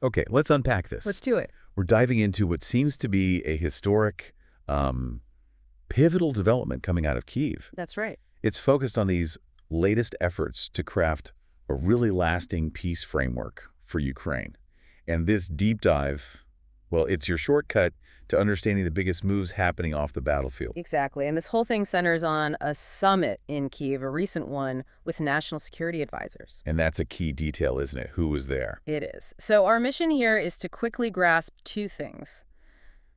Okay, let's unpack Let's this. do it. We're diving into what seems to be a historic, pivotal development coming out of Kyiv. That's right. It's focused on these latest efforts to craft a really lasting peace framework for Ukraine. And this deep dive, well, it's your shortcut to understanding the biggest moves happening off the battlefield. Exactly. And this whole thing centers on a summit in Kyiv, a recent one with national security advisors. And that's a key detail, isn't it? Who was there? It is. So our mission here is to quickly grasp two things.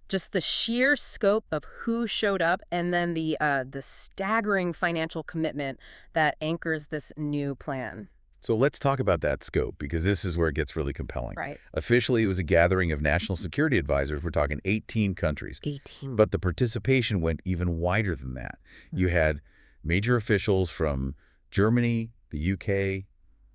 Just the sheer scope of who showed up, and then the staggering financial commitment that anchors this new plan. So let's talk about that scope, because this is where it gets really compelling. Right. Officially, it was a gathering of national security advisors. We're talking 18 countries. 18. But the participation went even wider than that. You had major officials from Germany, the UK,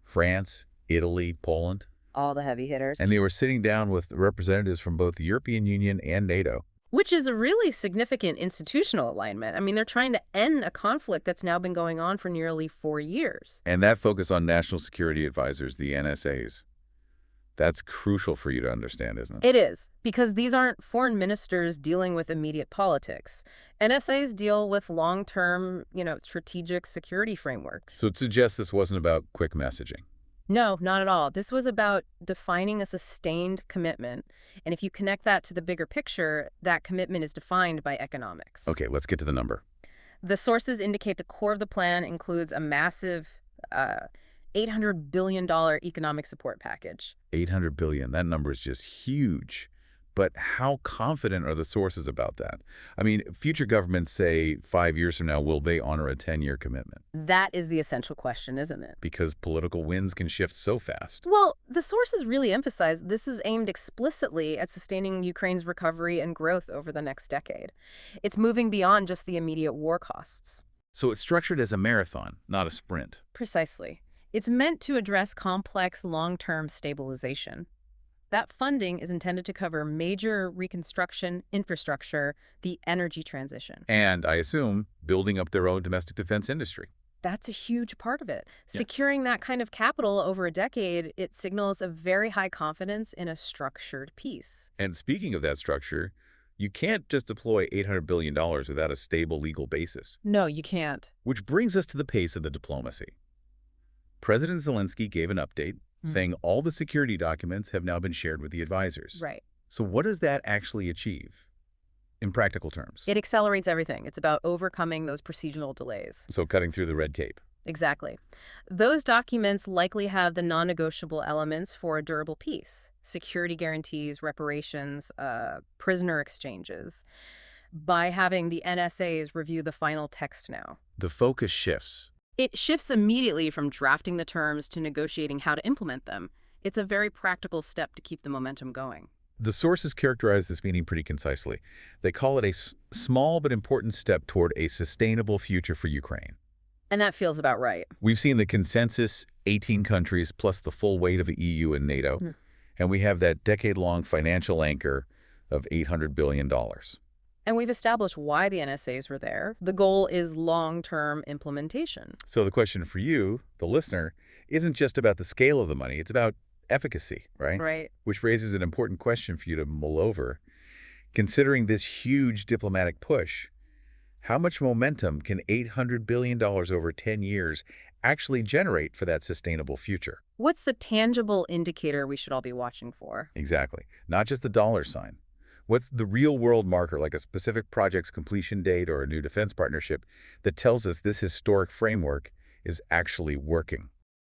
France, Italy, Poland. All the heavy hitters. And they were sitting down with representatives from both the European Union and NATO. Which is a really significant institutional alignment. I mean, they're trying to end a conflict that's now been going on for nearly 4 years. And that focus on national security advisors, the NSAs, that's crucial for you to understand, isn't it? It is, because these aren't foreign ministers dealing with immediate politics. NSAs deal with long-term, strategic security frameworks. So it suggests this wasn't about quick messaging. No, not at all. This was about defining a sustained commitment. And if you connect that to the bigger picture, that commitment is defined by economics. Okay, let's get to the number. The sources indicate the core of the plan includes a massive $800 billion economic support package. $800 billion, that number is just huge. But how confident are the sources about that? I mean, future governments say 5 years from now, will they honor a 10-year commitment? That is the essential question, isn't it? Because political winds can shift so fast. Well, the sources really emphasize this is aimed explicitly at sustaining Ukraine's recovery and growth over the next decade. It's moving beyond just the immediate war costs. So it's structured as a marathon, not a sprint. Precisely. It's meant to address complex long-term stabilization. That funding is intended to cover major reconstruction, infrastructure, the energy transition. And, I assume, building up their own domestic defense industry. That's a huge part of it. Yeah. Securing that kind of capital over a decade, it signals a very high confidence in a structured peace. And speaking of that structure, you can't just deploy $800 billion without a stable legal basis. No, you can't. Which brings us to the pace of the diplomacy. President Zelensky gave an update saying all the security documents have now been shared with the advisors. Right. So what does that actually achieve in practical terms? It accelerates everything. It's about overcoming those procedural delays. So cutting through the red tape. Exactly. Those documents likely have the non-negotiable elements for a durable peace: security guarantees, reparations, prisoner exchanges. By having the NSAs review the final text now, The focus shifts. it shifts immediately from drafting the terms to negotiating how to implement them. It's a very practical step to keep the momentum going. The sources characterize this meeting pretty concisely. They call it a small but important step toward a sustainable future for Ukraine. And that feels about right. We've seen the consensus, 18 countries plus the full weight of the EU and NATO, and we have that decade-long financial anchor of $800 billion. And we've established why the NSAs were there. The goal is long-term implementation. So the question for you, the listener, isn't just about the scale of the money, it's about efficacy, right? Right. Which raises an important question for you to mull over. Considering this huge diplomatic push, how much momentum can $800 billion over 10 years actually generate for that sustainable future? What's the tangible indicator we should all be watching for? Exactly. Not just the dollar sign. What's the real-world marker, like a specific project's completion date or a new defense partnership, that tells us this historic framework is actually working?